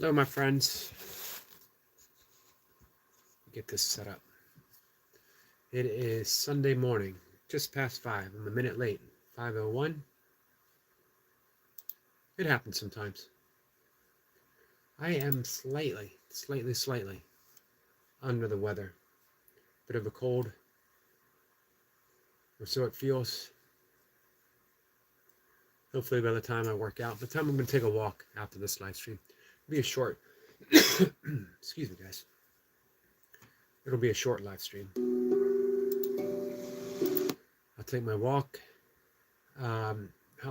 Hello, my friends. Get this set up. It is Sunday morning, just past 5. I'm a minute late. 5:01. It happens sometimes. I am slightly under the weather. Bit of a cold, or so it feels. Hopefully, by the time I work out, by the time I'm going to take a walk after this live stream, it'll be a short. Excuse me, guys. It'll be a short live stream. I'll take my walk, have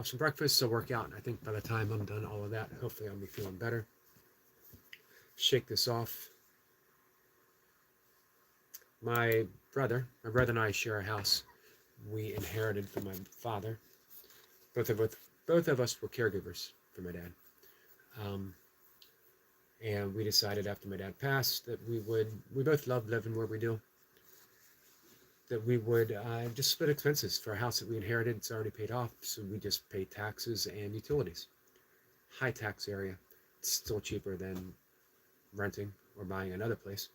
some breakfast, I'll work out, and I think by the time I'm done all of that, hopefully I'll be feeling better. Shake this off. My brother and I share a house we inherited from my father. Both of us were caregivers for my dad. And we decided after my dad passed that we both loved living where we do, that we would just split expenses for a house that we inherited. It's already paid off, so we just pay taxes and utilities. High tax area. It's still cheaper than renting or buying another place.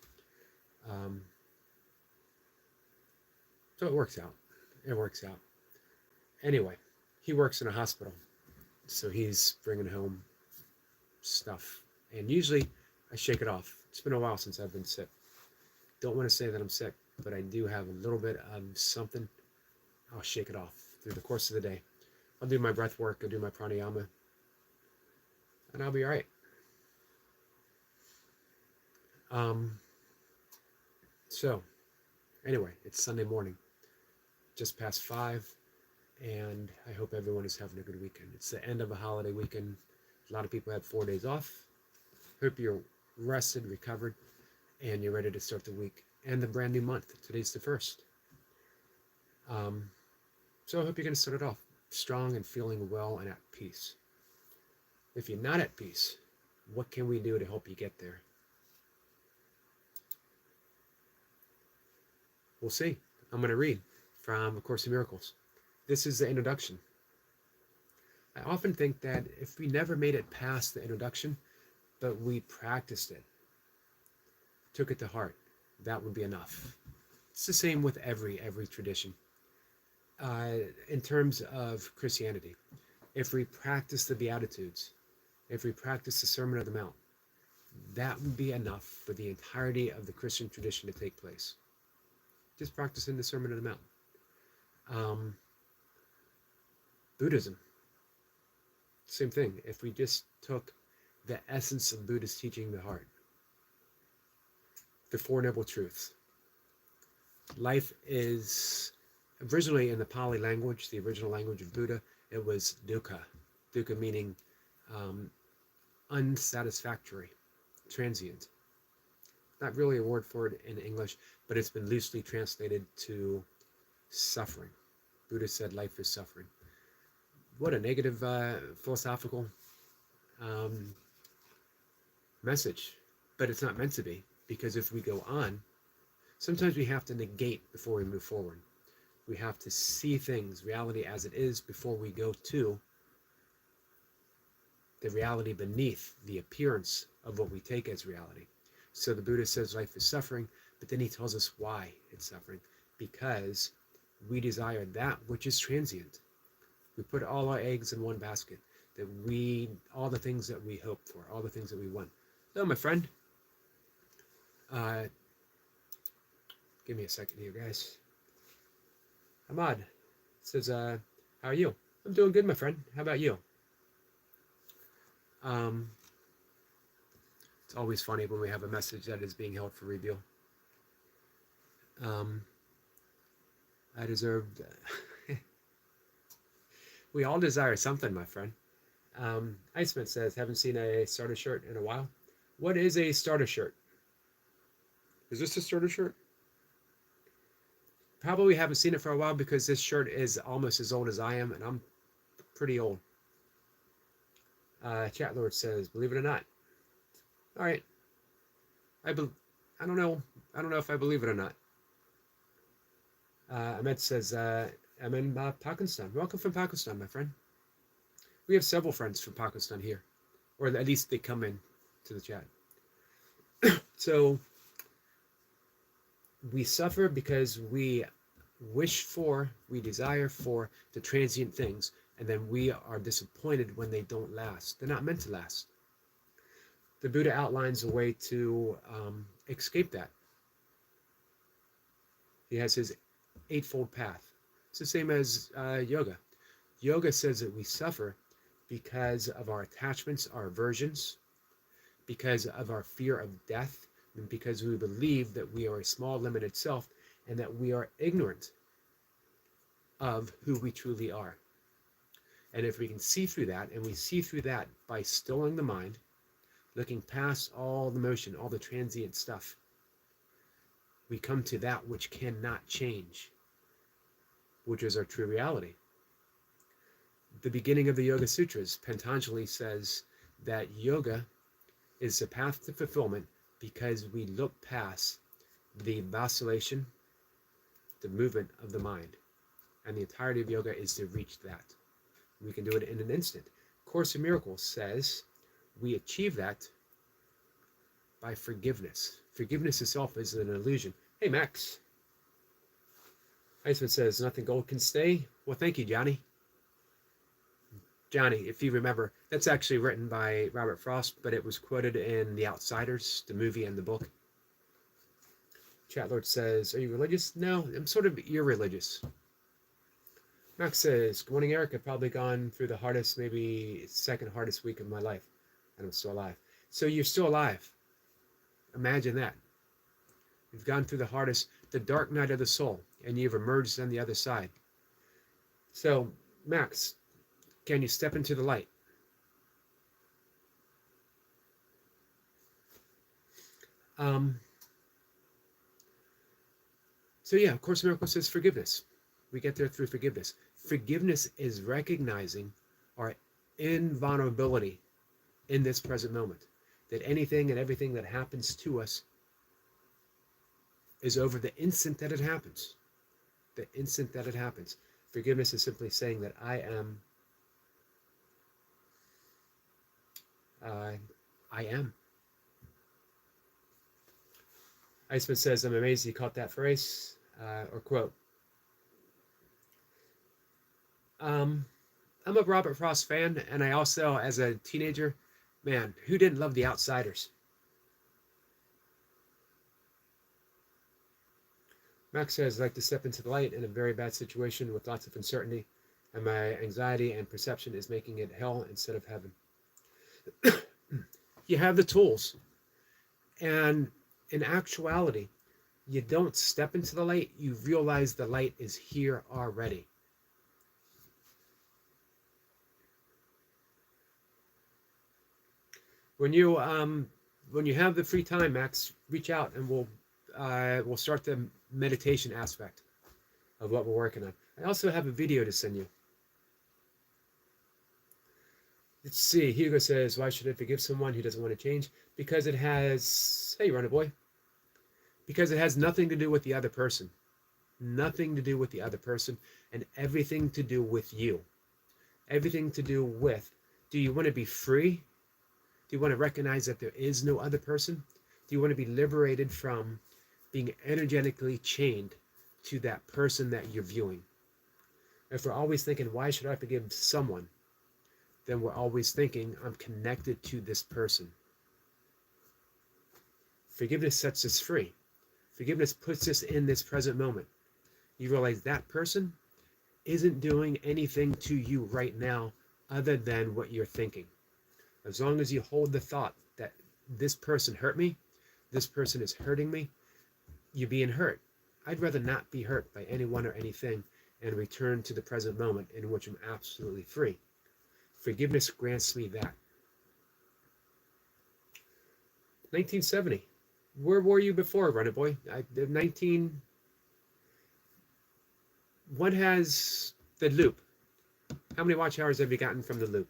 So it works out. Anyway, he works in a hospital, so he's bringing home stuff. And usually I shake it off. It's been a while since I've been sick. Don't want to say that I'm sick, but I do have a little bit of something. I'll shake it off through the course of the day. I'll do my breath work, I'll do my pranayama, and I'll be all right. So, anyway, it's Sunday morning, just past 5, and I hope everyone is having a good weekend. It's the end of a holiday weekend. A lot of people had 4 days off. Hope you're rested, recovered, and you're ready to start the week and the brand new month. Today's the 1st. So I hope you're going to start it off strong and feeling well and at peace. If you're not at peace, what can we do to help you get there? We'll see. I'm going to read from A Course in Miracles. This is the introduction. I often think that if we never made it past the introduction, but we practiced it, took it to heart, that would be enough. It's the same with every tradition. In terms of Christianity, if we practice the Beatitudes, if we practice the Sermon on the Mount, that would be enough for the entirety of the Christian tradition to take place. Just practicing the Sermon on the Mount. Buddhism, same thing. If we just took the essence of Buddhist teaching to heart, the Four Noble Truths. Life is, originally in the Pali language, the original language of Buddha, it was dukkha. Dukkha meaning unsatisfactory, transient. Not really a word for it in English, but it's been loosely translated to suffering. Buddha said life is suffering. What a negative philosophical message. But it's not meant to be, because if we go on, sometimes we have to negate before we move forward. We have to see things, reality as it is, before we go to the reality beneath the appearance of what we take as reality. So the Buddha says life is suffering, but then he tells us why it's suffering. Because we desire that which is transient. We put all our eggs in one basket. All the things that we hope for, all the things that we want. Hello, my friend. Give me a second here, guys. Ahmad says, how are you? I'm doing good, my friend. How about you? It's always funny when we have a message that is being held for review. I deserved... We all desire something, my friend. Iceman says, haven't seen a starter shirt in a while. What is a starter shirt? Is this a starter shirt? Probably haven't seen it for a while because this shirt is almost as old as I am, and I'm pretty old. Chat Lord says, believe it or not. All right. I don't know if I believe it or not. Ahmed says, I'm in Pakistan. Welcome from Pakistan, my friend. We have several friends from Pakistan here, or at least they come in to the chat. So we suffer because we wish for, we desire for the transient things, and then we are disappointed when they don't last. They're not meant to last. The Buddha outlines a way to escape that. He has his eightfold path. It's the same as yoga. Yoga says that we suffer because of our attachments, our aversions, because of our fear of death, and because we believe that we are a small, limited self, and that we are ignorant of who we truly are. And if we can see through that, and we see through that by stilling the mind, looking past all the motion, all the transient stuff, we come to that which cannot change, which is our true reality. The beginning of the Yoga Sutras, Patanjali says that yoga is the path to fulfillment because we look past the vacillation, the movement of the mind. And the entirety of yoga is to reach that. We can do it in an instant. Course in Miracles says we achieve that by forgiveness. Forgiveness itself is an illusion. Hey, Max. Iceman says, nothing gold can stay. Well, thank you, Johnny. Johnny, if you remember, that's actually written by Robert Frost, but it was quoted in The Outsiders, the movie and the book. Chatlord says, are you religious? No, I'm sort of irreligious. Max says, good morning, Eric. I've probably gone through the hardest, maybe second hardest week of my life, and I'm still alive. So you're still alive. Imagine that. You've gone through the hardest, the dark night of the soul, and you've emerged on the other side. So, Max, can you step into the light? So yeah, Course in Miracles says forgiveness. We get there through forgiveness. Forgiveness is recognizing our invulnerability in this present moment. That anything and everything that happens to us is over the instant that it happens. The instant that it happens. Forgiveness is simply saying that I am. Iceman says, I'm amazed you caught that phrase or quote. I'm a Robert Frost fan, and I also, as a teenager, man, who didn't love The Outsiders? Max says, I'd like to step into the light in a very bad situation with lots of uncertainty, and my anxiety and perception is making it hell instead of heaven. You have the tools. And in actuality, you don't step into the light, you realize the light is here already. When you have the free time, Max, reach out and we'll start the meditation aspect of what we're working on. I also have a video to send you. Let's see. Hugo says, why should I forgive someone who doesn't want to change? Because it has, hey, runner boy. Because it has nothing to do with the other person. Nothing to do with the other person and everything to do with you. Everything to do with, do you want to be free? Do you want to recognize that there is no other person? Do you want to be liberated from being energetically chained to that person that you're viewing? If we're always thinking, why should I forgive someone? Then we're always thinking, I'm connected to this person. Forgiveness sets us free. Forgiveness puts us in this present moment. You realize that person isn't doing anything to you right now other than what you're thinking. As long as you hold the thought that this person hurt me, this person is hurting me, you're being hurt. I'd rather not be hurt by anyone or anything and return to the present moment in which I'm absolutely free. Forgiveness grants me that. 1970. Where were you before, Runner Boy? What has the loop? How many watch hours have you gotten from the loop?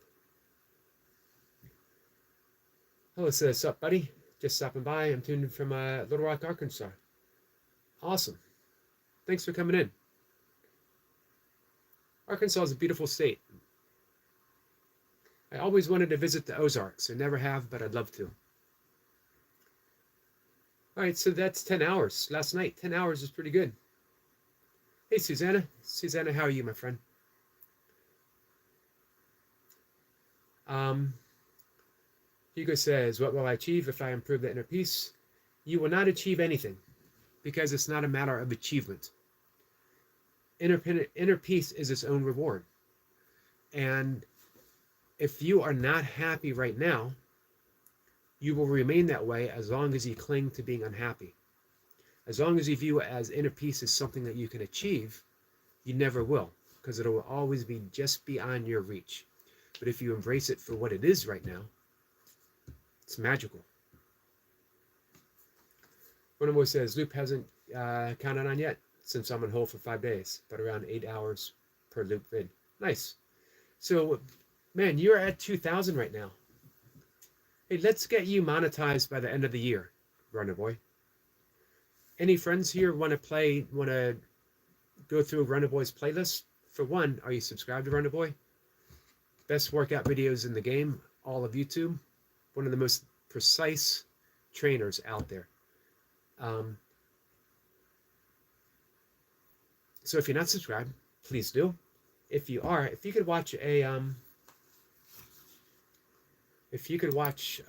Hello, what's up, buddy? Just stopping by. I'm tuned in from Little Rock, Arkansas. Awesome. Thanks for coming in. Arkansas is a beautiful state. I always wanted to visit the Ozarks. I never have, but I'd love to. All right, so that's 10 hours last night. 10 hours is pretty good. Hey, Susanna. Susanna, how are you, my friend? Um, Hugo says, what will I achieve if I improve the inner peace? You will not achieve anything because it's not a matter of achievement. Inner peace is its own reward. And if you are not happy right now, you will remain that way as long as you cling to being unhappy. As long as you view it as inner peace as something that you can achieve, you never will, because it will always be just beyond your reach. But if you embrace it for what it is right now, it's magical. One of them says, Loop hasn't counted on yet since I'm on hold for 5 days, but around 8 hours per Loop vid. Nice. So, man, you're at 2,000 right now. Hey, let's get you monetized by the end of the year, Runner Boy. Any friends here want to go through Runner Boy's playlist? For one, are you subscribed to Runner Boy? Best workout videos in the game, all of YouTube. One of the most precise trainers out there. So if you're not subscribed, please do. If you are, if you could watch a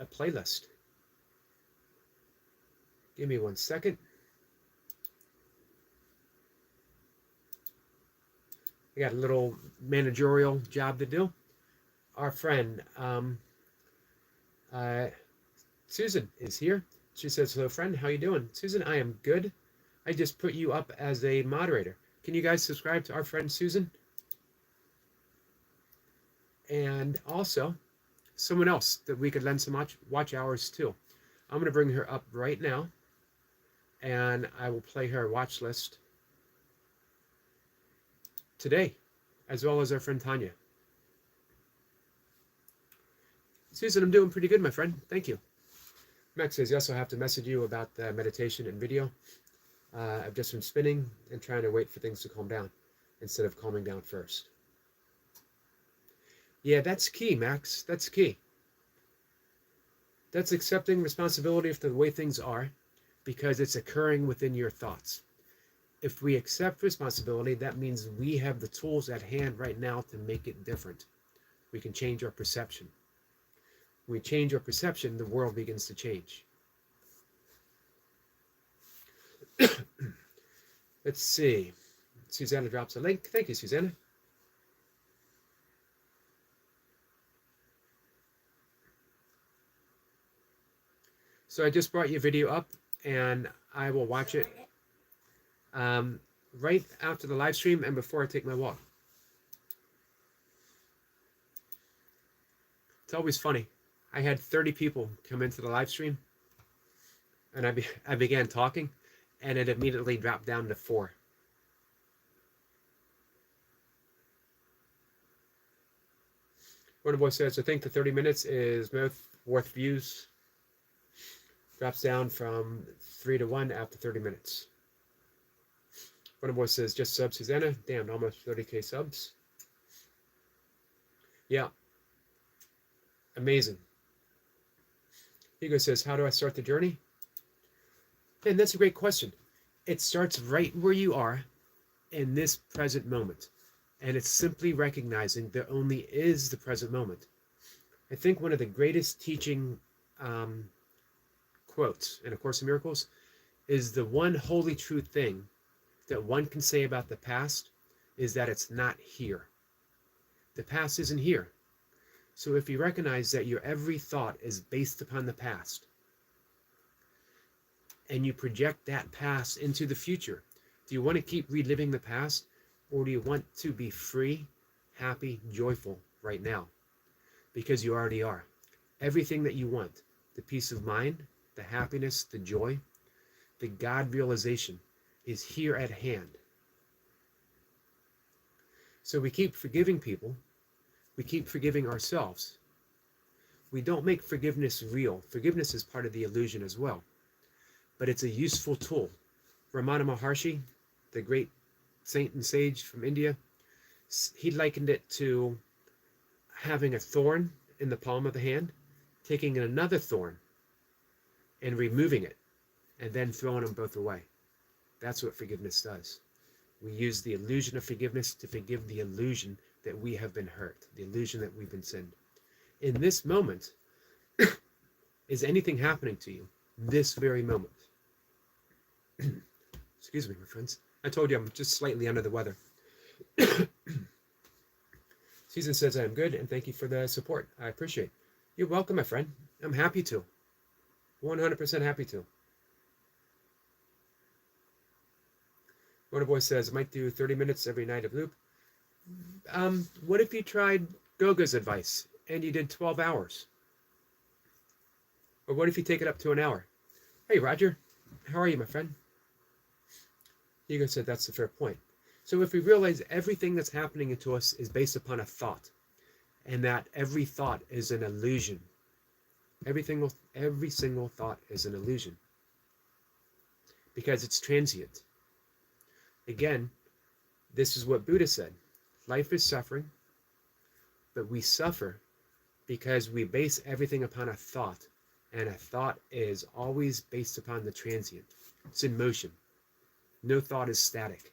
playlist. Give me 1 second. I got a little managerial job to do. Our friend Susan is here. She says, hello friend, how you doing? Susan, I am good. I just put you up as a moderator. Can you guys subscribe to our friend Susan? And also, someone else that we could lend some watch hours to. I'm going to bring her up right now, and I will play her watch list today, as well as our friend Tanya. Susan, I'm doing pretty good, my friend. Thank you. Max says, yes, I'll have to message you about the meditation and video. I've just been spinning and trying to wait for things to calm down instead of calming down first. Yeah, that's key, Max. That's key. That's accepting responsibility for the way things are because it's occurring within your thoughts. If we accept responsibility, that means we have the tools at hand right now to make it different. We can change our perception. When we change our perception, the world begins to change. Let's see. Susanna drops a link. Thank you, Susanna. So I just brought your video up, and I will watch it right after the live stream and before I take my walk. It's always funny. I had 30 people come into the live stream, and I began talking, and it immediately dropped down to 4. One boy says, I think the 30 minutes is worth views. Drops down from 3 to 1 after 30 minutes. One boy says, just sub Susanna. Damn, almost 30K subs. Yeah. Amazing. Hugo says, how do I start the journey? And that's a great question. It starts right where you are in this present moment. And it's simply recognizing there only is the present moment. I think one of the greatest teaching quotes in A Course in Miracles is the one holy true thing that one can say about the past is that it's not here. The past isn't here. So if you recognize that your every thought is based upon the past, and you project that past into the future, do you want to keep reliving the past, or do you want to be free, happy, joyful right now? Because you already are. Everything that you want, the peace of mind, the happiness, the joy, the God realization is here at hand. So we keep forgiving people. We keep forgiving ourselves. We don't make forgiveness real. Forgiveness is part of the illusion as well. But it's a useful tool. Ramana Maharshi, the great saint and sage from India, he likened it to having a thorn in the palm of the hand, taking another thorn and removing it. and then throwing them both away. That's what forgiveness does. We use the illusion of forgiveness to forgive the illusion that we have been hurt, the illusion that we've been sinned. In this moment, is anything happening to you? This very moment. Excuse me, my friends. I told you I'm just slightly under the weather. Susan says I'm good, and thank you for the support. I appreciate it. You're welcome, my friend. I'm happy to. 100% happy to. Boy says, might do 30 minutes every night of loop. What if you tried Goga's advice and you did 12 hours? Or what if you take it up to an hour? Hey, Roger. How are you, my friend? Hugo said that's a fair point. So if we realize everything that's happening to us is based upon a thought, and that every thought is an illusion, every single thought is an illusion, because it's transient. Again, this is what Buddha said. Life is suffering, but we suffer because we base everything upon a thought, and a thought is always based upon the transient. It's in motion. No thought is static.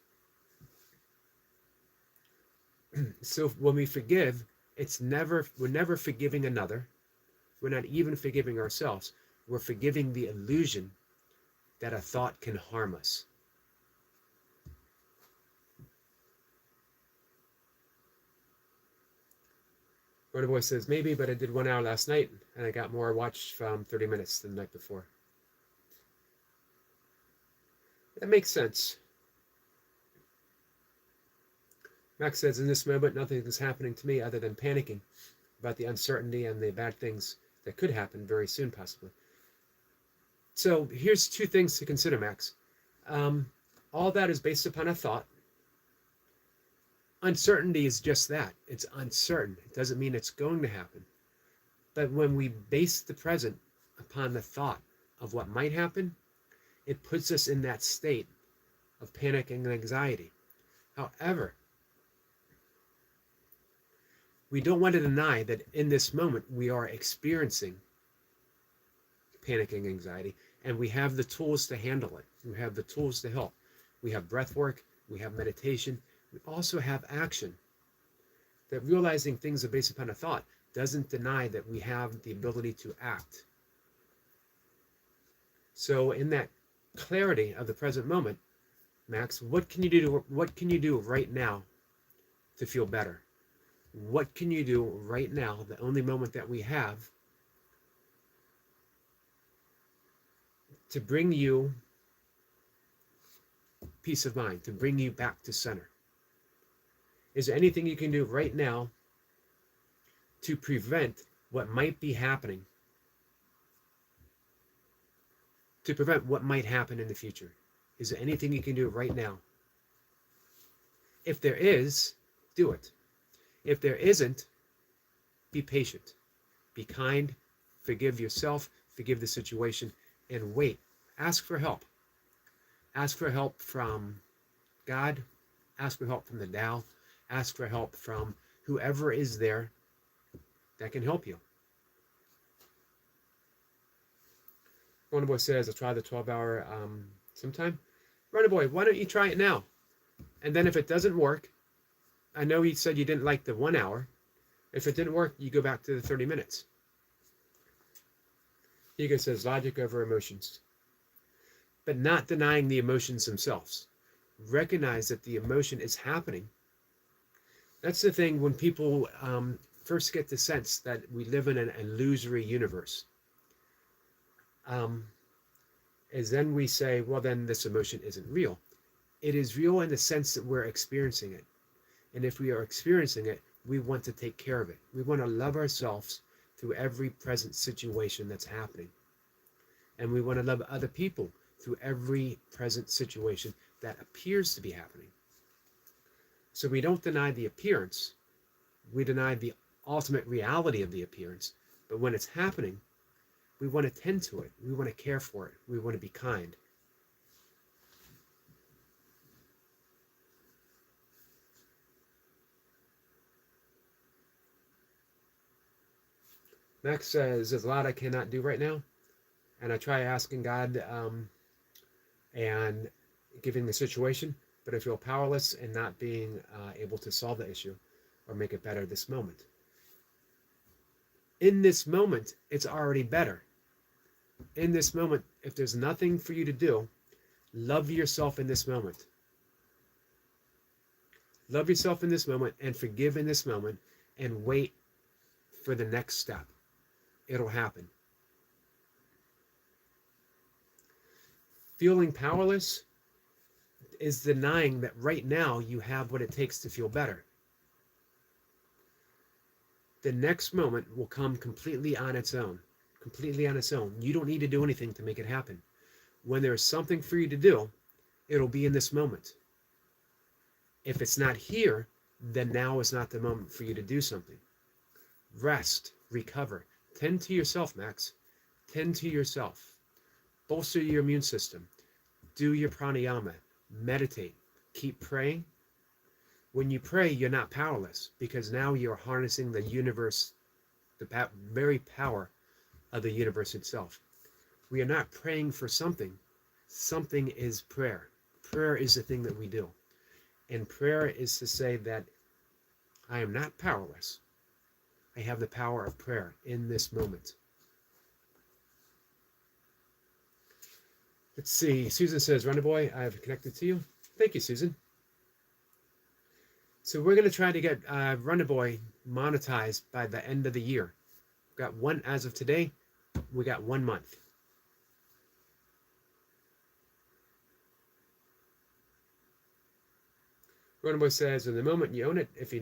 So when we forgive, we're never forgiving another. We're not even forgiving ourselves. We're forgiving the illusion that a thought can harm us. Brother Boy says, maybe, but I did 1 hour last night, and I got more watch from 30 minutes than the night before. That makes sense. Max says, in this moment, nothing is happening to me other than panicking about the uncertainty and the bad things that could happen very soon, possibly. So here's two things to consider, Max. All that is based upon a thought. Uncertainty is just that. It's uncertain. It doesn't mean it's going to happen. But when we base the present upon the thought of what might happen, it puts us in that state of panic and anxiety. However, we don't want to deny that in this moment we are experiencing panic and anxiety, and we have the tools to handle it. We have the tools to help. We have breath work, we have meditation, we also have action. That realizing things are based upon a thought doesn't deny that we have the ability to act. So in that clarity of the present moment, Max, what can you do right now to feel better? What can you do right now, the only moment that we have, to bring you peace of mind, to bring you back to center? Is there anything you can do right now to prevent what might be happening, to prevent what might happen in the future? Is there anything you can do right now? If there is, do it. If there isn't, be patient, be kind, forgive yourself, forgive the situation, and wait. Ask for help. Ask for help from God. Ask for help from the Tao. Ask for help from whoever is there that can help you. Runner Boy says, I'll try the 12-hour sometime. Runner Boy, why don't you try it now? And then if it doesn't work, I know you said you didn't like the 1 hour. If it didn't work, you go back to the 30 minutes. Hugo says, logic over emotions. But not denying the emotions themselves. Recognize that the emotion is happening. That's the thing when people first get the sense that we live in an illusory universe. Is then we say, well, then this emotion isn't real. It is real in the sense that we're experiencing it. And if we are experiencing it, we want to take care of it. We want to love ourselves through every present situation that's happening. And we want to love other people through every present situation that appears to be happening. So we don't deny the appearance. We deny the ultimate reality of the appearance. But when it's happening, we want to tend to it. We want to care for it. We want to be kind. Max says, there's a lot I cannot do right now. And I try asking God and giving the situation, but I feel powerless and not being able to solve the issue or make it better this moment. In this moment, it's already better. In this moment, if there's nothing for you to do, love yourself in this moment. Love yourself in this moment and forgive in this moment and wait for the next step. It'll happen. Feeling powerless is denying that right now you have what it takes to feel better. The next moment will come completely on its own. Completely on its own. You don't need to do anything to make it happen. When there's something for you to do, it'll be in this moment. If it's not here, then now is not the moment for you to do something. Rest, recover. Tend to yourself, Max. Tend to yourself. Bolster your immune system. Do your pranayama. Meditate. Keep praying. When you pray, you're not powerless because now you're harnessing the universe, the very power of the universe itself. We are not praying for something. Something is prayer. Prayer is the thing that we do. And prayer is to say that I am not powerless. I have the power of prayer in this moment. Let's see. Susan says, Runner Boy, I've connected to you. Thank you, Susan. So we're going to try to get Runner Boy monetized by the end of the year. We've got one as of today. We got 1 month. Runner Boy says, in the moment you own it, if you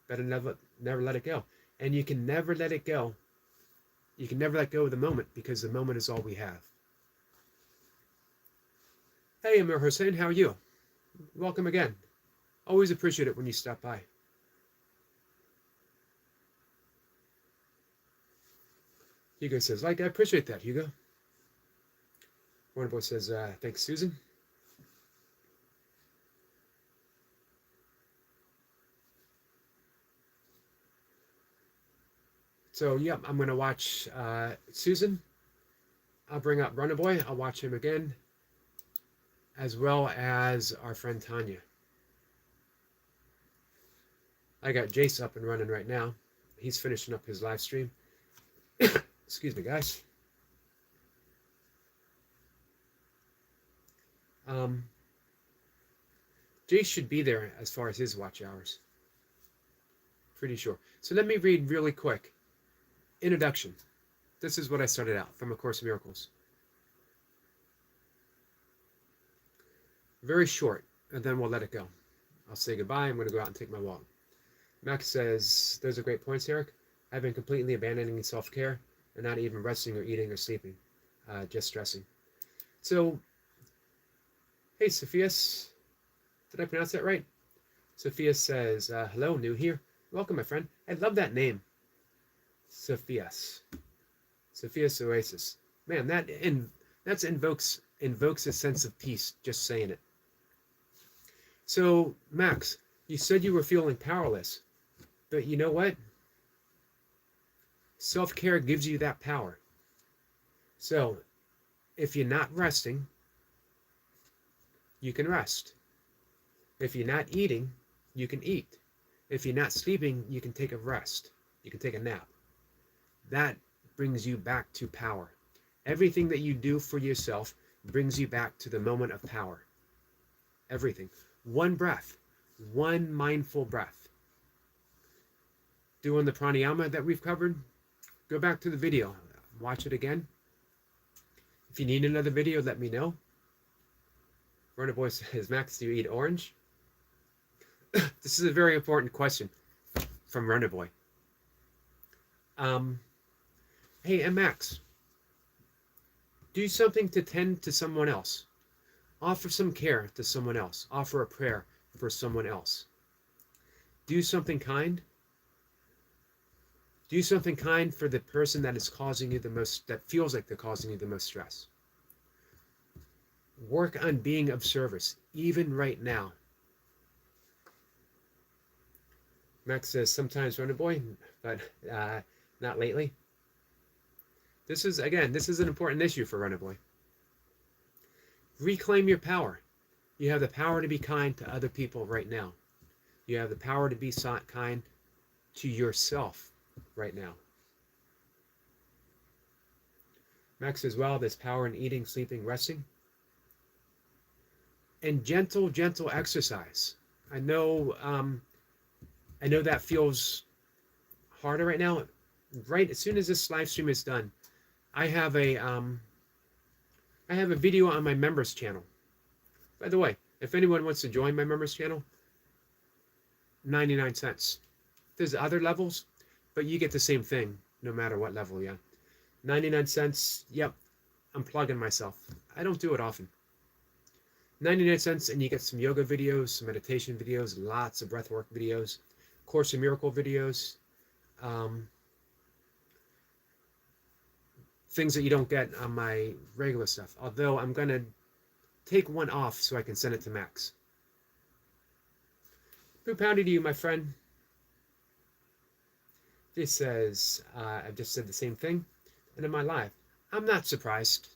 better never let it go. And you can never let it go. You can never let go of the moment because the moment is all we have. Hey, Amir Hussein, how are you? Welcome again. Always appreciate it when you stop by. Hugo says, I appreciate that, Hugo. Runner Boy says, thanks, Susan. So, yeah, I'm going to watch Susan. I'll bring up Runner Boy. I'll watch him again, as well as our friend Tanya. I got Jace up and running right now. He's finishing up his live stream. Excuse me, guys. Jace should be there as far as his watch hours. Pretty sure. So let me read really quick. Introduction. This is what I started out from A Course in Miracles. Very short, and then we'll let it go. I'll say goodbye. I'm going to go out and take my walk. Max says, those are great points, Eric. I've been completely abandoning self-care and not even resting or eating or sleeping, just stressing. So, hey, Sophia's, did I pronounce that right? Sophia says, hello, new here. Welcome, my friend. I love that name. Sophia's Oasis. Man, that invokes a sense of peace, just saying it. So, Max, you said you were feeling powerless, but you know what? Self-care gives you that power. So, if you're not resting, you can rest. If you're not eating, you can eat. If you're not sleeping, you can take a rest. You can take a nap. That brings you back to power. Everything that you do for yourself brings you back to the moment of power. Everything. One breath. One mindful breath. Doing the pranayama that we've covered, go back to the video. Watch it again. If you need another video, let me know. Runner Boy says, Max, do you eat orange? This is a very important question from Runner Boy. Hey, and Max, do something to tend to someone else. Offer some care to someone else. Offer a prayer for someone else. Do something kind. Do something kind for the person that is causing you the most, that feels like they're causing you the most stress. Work on being of service, even right now. Max says, sometimes Runner Boy, but not lately. This is an important issue for Runner Boy. Reclaim your power. You have the power to be kind to other people right now. You have the power to be kind to yourself right now. Max says, well, there's power in eating, sleeping, resting. And gentle exercise. I know that feels harder right now. Right as soon as this live stream is done, I have a video on my members channel. By the way, if anyone wants to join my members channel, 99 cents. There's other levels, but you get the same thing no matter what level, yeah. 99 cents, yep, I'm plugging myself. I don't do it often. 99 cents and you get some yoga videos, some meditation videos, lots of breathwork videos, Course in Miracle videos, things that you don't get on my regular stuff. Although I'm going to take one off so I can send it to Max. Propounded to you, my friend. This says, I've just said the same thing. And in my live, I'm not surprised.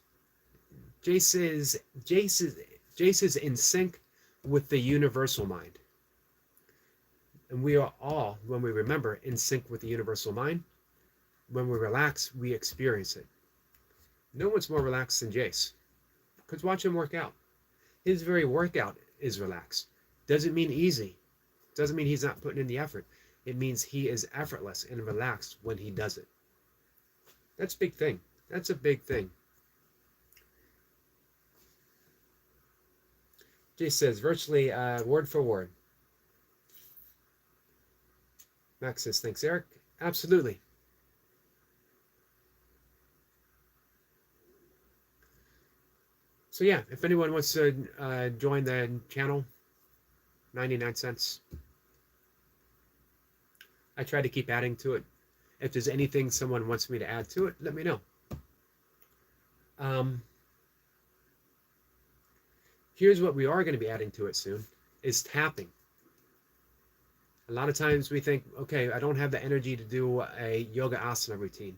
Jace is in sync with the universal mind. And we are all, when we remember, in sync with the universal mind. When we relax, we experience it. No one's more relaxed than Jace. Because watch him work out. His very workout is relaxed. Doesn't mean easy. Doesn't mean he's not putting in the effort. It means he is effortless and relaxed when he does it. That's a big thing. That's a big thing. Jace says, virtually word for word. Max says, thanks, Eric. Absolutely. So yeah, if anyone wants to join the channel, 99 cents. I try to keep adding to it. If there's anything someone wants me to add to it, let me know. Here's what we are going to be adding to it soon, is tapping. A lot of times we think, okay, I don't have the energy to do a yoga asana routine.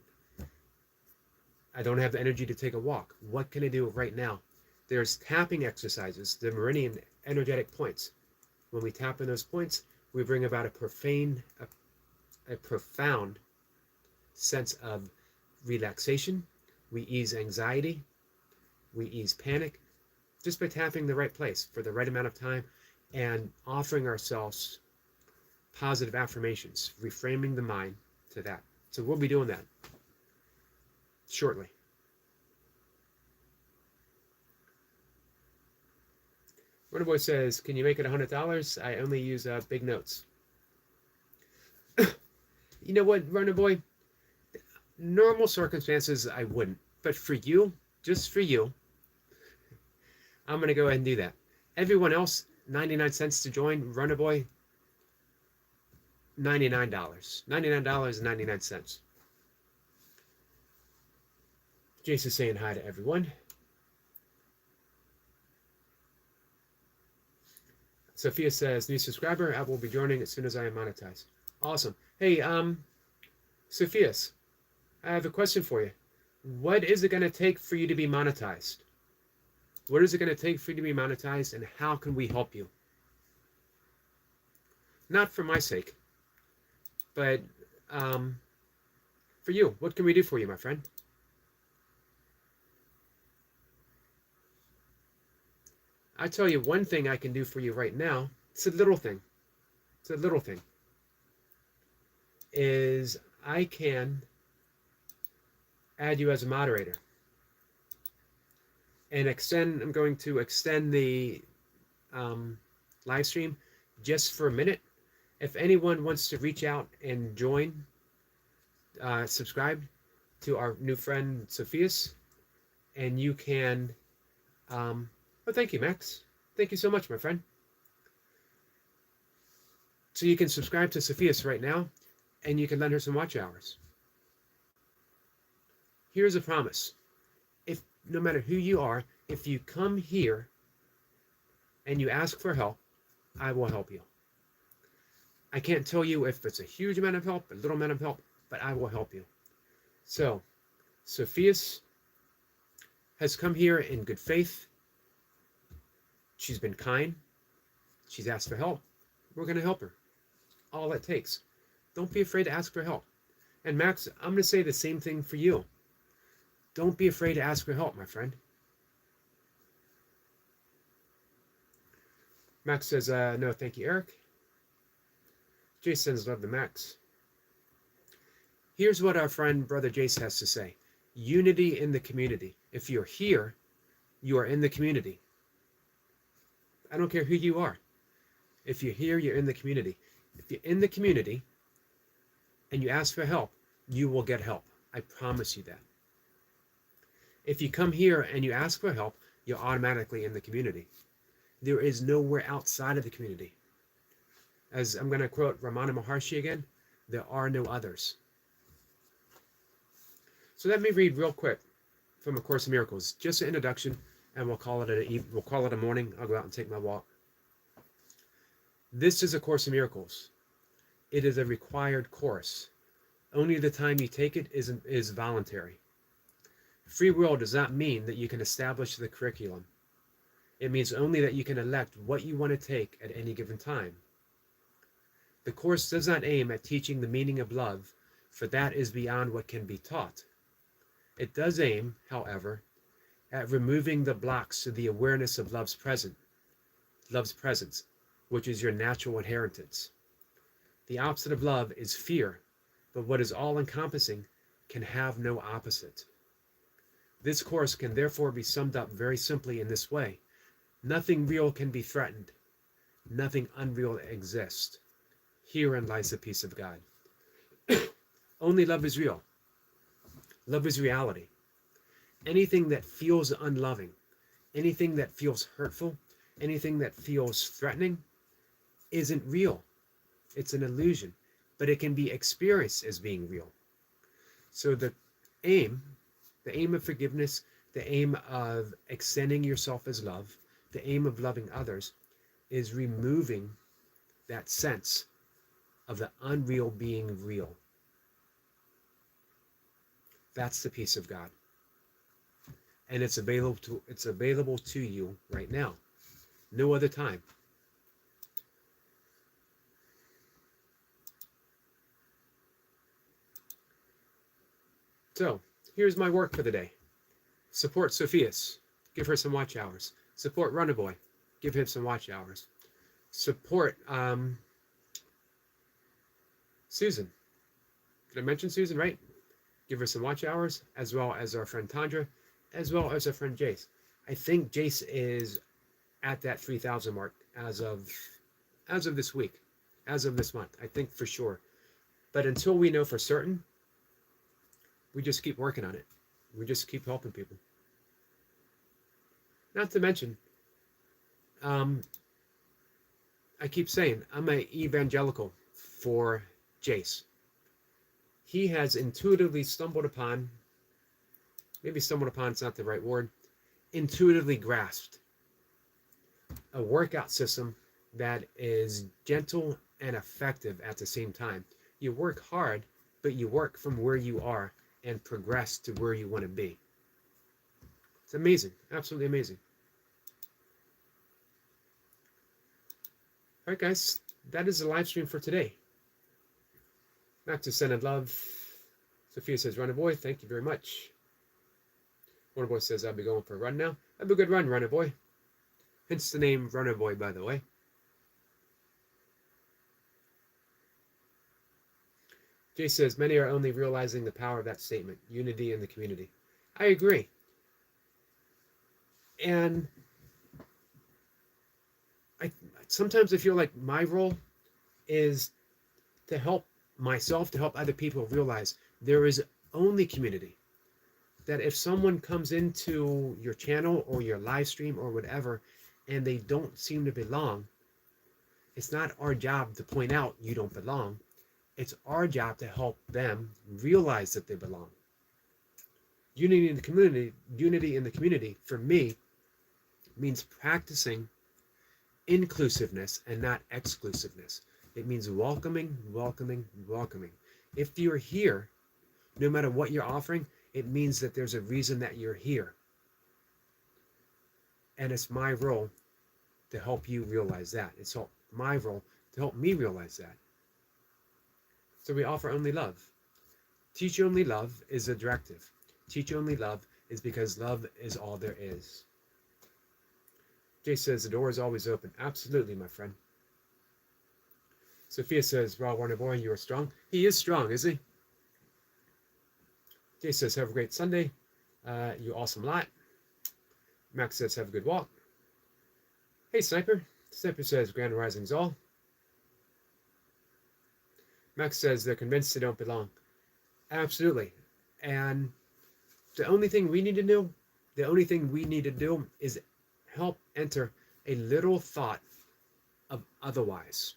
I don't have the energy to take a walk. What can I do right now? There's tapping exercises, the meridian energetic points. When we tap in those points, we bring about a profound sense of relaxation. We ease anxiety. We ease panic just by tapping the right place for the right amount of time and offering ourselves positive affirmations, reframing the mind to that. So we'll be doing that shortly. Runner Boy says, can you make it $100? I only use big notes. You know what, Runner Boy? Normal circumstances, I wouldn't. But for you, just for you, I'm going to go ahead and do that. Everyone else, 99 cents to join. Runner Boy, $99. $99.99. Jace is saying hi to everyone. Sophia says, new subscriber. I will be joining as soon as I am monetized. Awesome. Hey, Sophia's, I have a question for you. What is it going to take for you to be monetized? What is it going to take for you to be monetized, and how can we help you? Not for my sake, but for you. What can we do for you, my friend? I tell you one thing I can do for you right now. It's a little thing. It's a little thing. Is I can add you as a moderator. And I'm going to extend the live stream just for a minute. If anyone wants to reach out and join, subscribe to our new friend Sophia's, and you can, oh, thank you, Max. Thank you so much, my friend. So you can subscribe to Sophia's right now, and you can lend her some watch hours. Here's a promise. If no matter who you are, if you come here and you ask for help, I will help you. I can't tell you if it's a huge amount of help, a little amount of help, but I will help you. So, Sophia's has come here in good faith, She's been kind. She's asked for help. We're going to help her. All it takes. Don't be afraid to ask for help. And Max, I'm going to say the same thing for you. Don't be afraid to ask for help, my friend. Max says, no, thank you, Eric. Jace sends love to Max. Here's what our friend, Brother Jace, has to say. Unity in the community. If you're here, you are in the community. I don't care who you are. If you're here, you're in the community. If you're in the community and you ask for help, you will get help. I promise you that. If you come here and you ask for help, you're automatically in the community. There is nowhere outside of the community. As I'm going to quote Ramana Maharshi again, there are no others. So let me read real quick from A Course in Miracles, just an introduction, and we'll call it a morning. I'll go out and take my walk. This is A Course in Miracles. It is a required course. Only the time you take it is voluntary. Free will does not mean that you can establish the curriculum. It means only that you can elect what you want to take at any given time. The course does not aim at teaching the meaning of love, for that is beyond what can be taught. It does aim, however, at removing the blocks to the awareness of love's presence, which is your natural inheritance. The opposite of love is fear, but what is all-encompassing can have no opposite. This course can therefore be summed up very simply in this way. Nothing real can be threatened. Nothing unreal exists. Herein lies the peace of God. Only love is real. Love is reality. Anything that feels unloving, anything that feels hurtful, anything that feels threatening isn't real. It's an illusion, but it can be experienced as being real. So the aim of forgiveness, the aim of extending yourself as love, the aim of loving others is removing that sense of the unreal being real. That's the peace of God. And it's available to you right now. No other time. So, here's my work for the day. Support Sophia's. Give her some watch hours. Support Runnerboy. Give him some watch hours. Support Susan. Did I mention Susan, right? Give her some watch hours, as well as our friend Tandra, as well as our friend Jace. I think Jace is at that 3,000 mark as of this week, as of this month. I think for sure. But until we know for certain, we just keep working on it. We just keep helping people. Not to mention, I keep saying, I'm an evangelical for Jace. He has intuitively stumbled upon, maybe stumbled upon is not the right word, intuitively grasped a workout system that is gentle and effective at the same time. You work hard, but you work from where you are and progress to where you want to be. It's amazing, absolutely amazing. All right, guys, that is the live stream for today. Back to sending love. Sophia says, Runner Boy, thank you very much. Runner Boy says, I'll be going for a run now. Have a good run, Runner Boy. Hence the name Runner Boy, by the way. Jay says, many are only realizing the power of that statement, unity in the community. I agree. And sometimes I feel like my role is to help myself, to help other people realize there is only community. That if someone comes into your channel or your live stream or whatever, and they don't seem to belong, it's not our job to point out you don't belong. It's our job to help them realize that they belong. Unity in the community, for me, means practicing inclusiveness and not exclusiveness. It means welcoming, welcoming, welcoming. If you're here, no matter what you're offering, it means that there's a reason that you're here. And it's my role to help you realize that. It's my role to help me realize that. So we offer only love. Teach only love is a directive. Teach only love is because love is all there is. Jay says the door is always open. Absolutely, my friend. Sophia says, "Raw Warner Boy, you are strong." He is strong, is he? Jay says, "Have a great Sunday. You awesome lot." Max says, "Have a good walk." Hey, Sniper. Sniper says, "Grand Risings all." Max says, "They're convinced they don't belong." Absolutely. And the only thing we need to do is help enter a little thought of otherwise.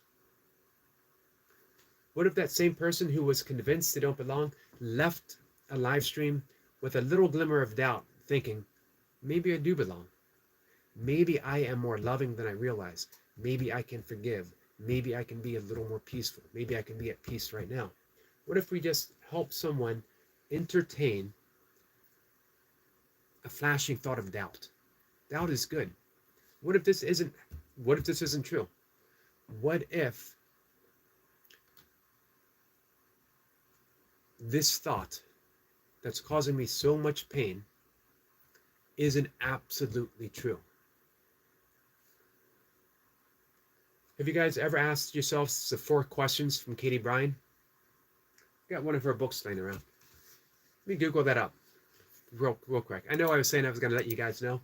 What if that same person who was convinced they don't belong left a live stream with a little glimmer of doubt, thinking, maybe I do belong. Maybe I am more loving than I realize. Maybe I can forgive. Maybe I can be a little more peaceful. Maybe I can be at peace right now. What if we just help someone entertain a flashing thought of doubt? Doubt is good. What if this isn't true? What if this thought that's causing me so much pain isn't absolutely true? Have you guys ever asked yourselves the 4 questions from Katie Bryan? Got one of her books laying around. Let me Google that up real quick. I know I was saying I was going to let you guys know.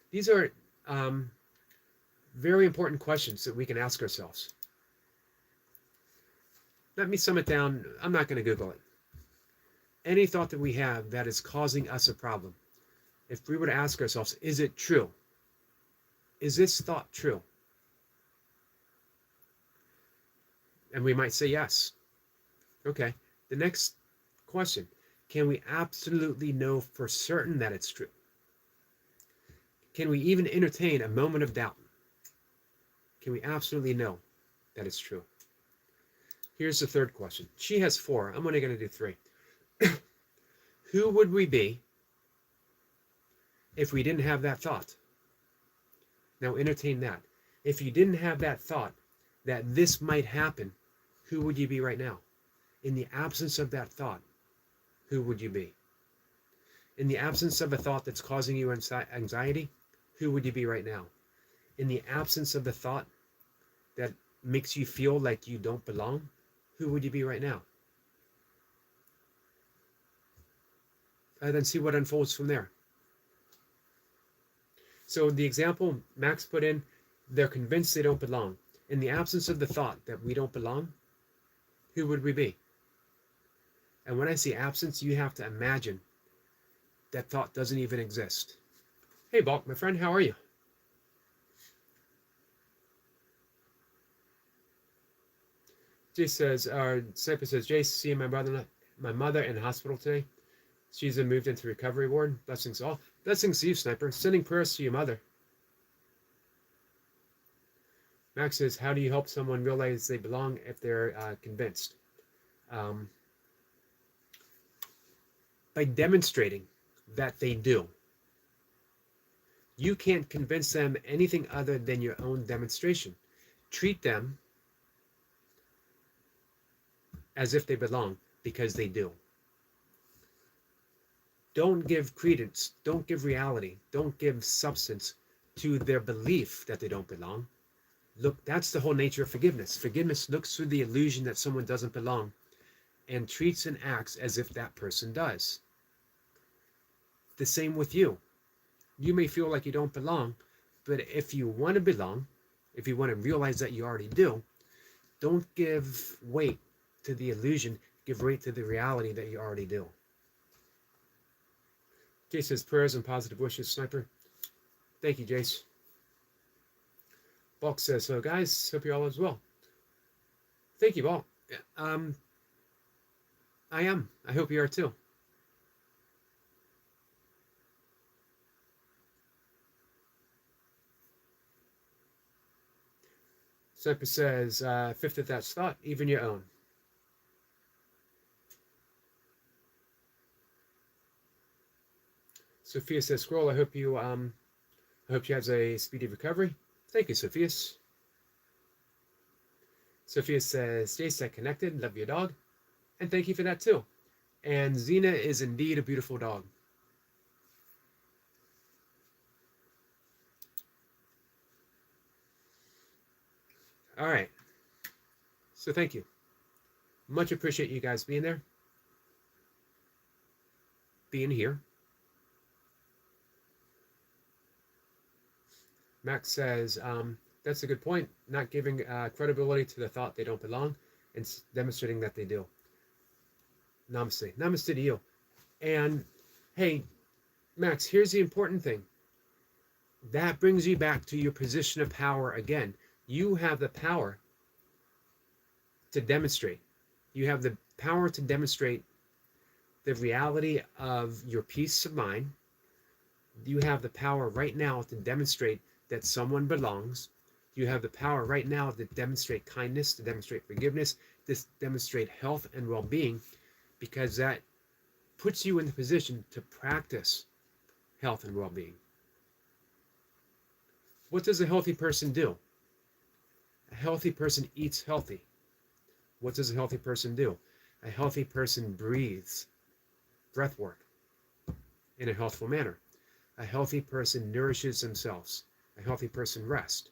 These are very important questions that we can ask ourselves. Let me sum it down. I'm not going to Google it. Any thought that we have that is causing us a problem, if we were to ask ourselves, is it true? Is this thought true? And we might say yes. Okay. The next question, can we absolutely know for certain that it's true? Can we even entertain a moment of doubt? Can we absolutely know that it's true? Here's the third question. She has 4. I'm only going to do 3. Who would we be if we didn't have that thought? Now entertain that. If you didn't have that thought that this might happen, who would you be right now? In the absence of that thought, who would you be? In the absence of a thought that's causing you anxiety, who would you be right now? In the absence of the thought that makes you feel like you don't belong, who would you be right now? Then see what unfolds from there. So the example Max put in, they're convinced they don't belong. In the absence of the thought that we don't belong, who would we be? And when I say absence, you have to imagine that thought doesn't even exist. Hey, Balk, my friend, how are you? Jay says, Sniper says, Jay, seeing my mother in the hospital today. She's been moved into recovery ward. Blessings all. Blessings to you, Sniper. Sending prayers to your mother. Max says, how do you help someone realize they belong if they're convinced? By demonstrating that they do. You can't convince them anything other than your own demonstration. Treat them as if they belong because they do. Don't give credence, don't give reality, don't give substance to their belief that they don't belong. Look, that's the whole nature of forgiveness. Forgiveness looks through the illusion that someone doesn't belong and treats and acts as if that person does. The same with you. You may feel like you don't belong, but if you want to belong, if you want to realize that you already do, don't give weight to the illusion, give weight to the reality that you already do. Jace says prayers and positive wishes, Sniper. Thank you, Jace. Balk says, so guys, hope you're all as well. Thank you, Balk. I am. I hope you are too. Sniper says, fifth of that thought, even your own. Sophia says, Scroll, I hope you has a speedy recovery. Thank you, Sophias. Sophia says, Jay said connected, love your dog. And thank you for that too. And Xena is indeed a beautiful dog. All right. So thank you. Much appreciate you guys being there, being here. Max says, that's a good point. Not giving credibility to the thought they don't belong and demonstrating that they do. Namaste. Namaste to you. And hey, Max, here's the important thing. That brings you back to your position of power again. You have the power to demonstrate. You have the power to demonstrate the reality of your peace of mind. You have the power right now to demonstrate that someone belongs. You have the power right now to demonstrate kindness, to demonstrate forgiveness, to demonstrate health and well-being, because that puts you in the position to practice health and well-being. What does a healthy person do? A healthy person eats healthy. What does a healthy person do? A healthy person breathes, breath work, in a healthful manner. A healthy person nourishes themselves. A healthy person rests.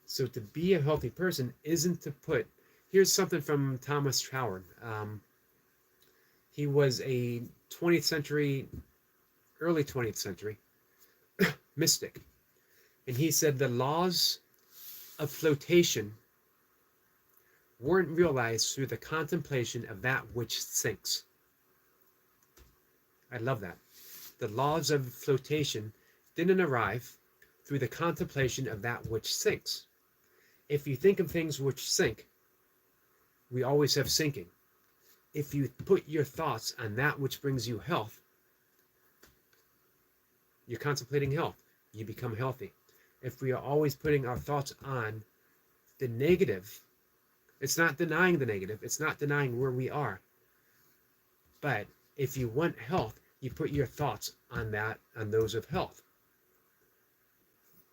So to be a healthy person isn't to put, here's something from Thomas Howard. He was a 20th century, early 20th century mystic. And he said the laws of flotation weren't realized through the contemplation of that which sinks. I love that. The laws of flotation didn't arrive through the contemplation of that which sinks. If you think of things which sink, we always have sinking. If you put your thoughts on that which brings you health, you're contemplating health. You become healthy. If we are always putting our thoughts on the negative, it's not denying the negative. It's not denying where we are. But if you want health, you put your thoughts on that, on those of health.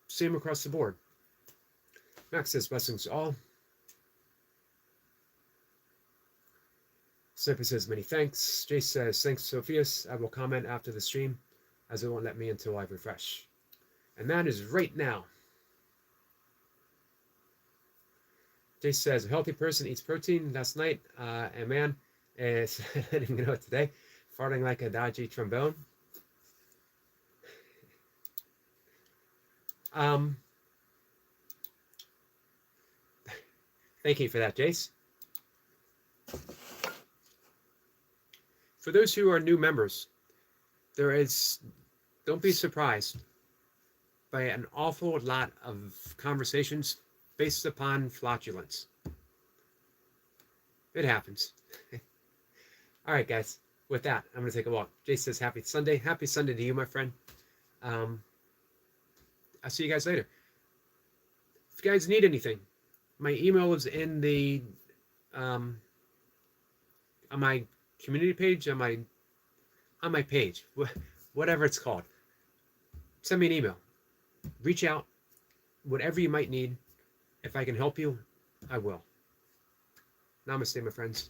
Same across the board. Max says, blessings to all. Sniper says, many thanks. Jace says, thanks, Sophias. I will comment after the stream, as it won't let me until I refresh. And that is right now. Jace says, a healthy person eats protein. Last night, a man is, I didn't even know it today, farting like a dodgy trombone. Thank you for that, Jace. For those who are new members, don't be surprised by an awful lot of conversations based upon flatulence. It happens. All right, guys. With that, I'm going to take a walk. Jay says, happy Sunday. Happy Sunday to you, my friend. I'll see you guys later. If you guys need anything, my email is in the on my community page, on my page, whatever it's called. Send me an email. Reach out. Whatever you might need. If I can help you, I will. Namaste, my friends.